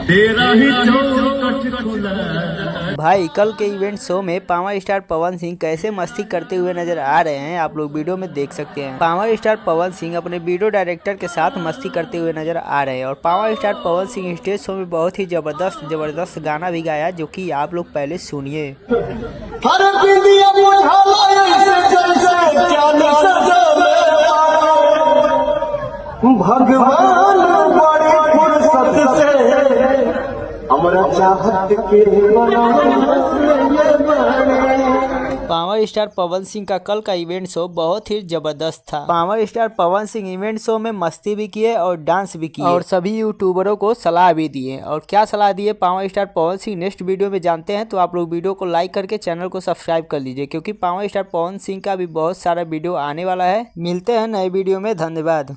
तेरा ही चौखट खुला। भाई कल के इवेंट शो में पावर स्टार पवन सिंह कैसे मस्ती करते हुए नजर आ रहे हैं, आप लोग वीडियो में देख सकते हैं। पावर स्टार पवन सिंह अपने वीडियो डायरेक्टर के साथ मस्ती करते हुए नजर आ रहे हैं और power star Pawan Singh stage show में बहुत ही जबरदस्त गाना भी गाया, जो कि आप लोग पहले सुनिए। भगवान बड़ी फुर्सत से हमरा चाहत के पावर स्टार पवन सिंह का कल का इवेंट शो बहुत ही जबरदस्त था। Power star Pawan Singh event show में मस्ती भी किए और डांस भी किए और सभी यूट्यूबरों को सलाह भी दिए। और क्या सलाह दिए power star Pawan Singh, next video में जानते हैं। तो आप लोग वीडियो को लाइक करके चैनल को सब्सक्राइब कर लीजिए, क्योंकि पावर स्टार पवन सिंह का भी बहुत सारा वीडियो आने वाला है। मिलते हैं नए वीडियो में, धन्यवाद।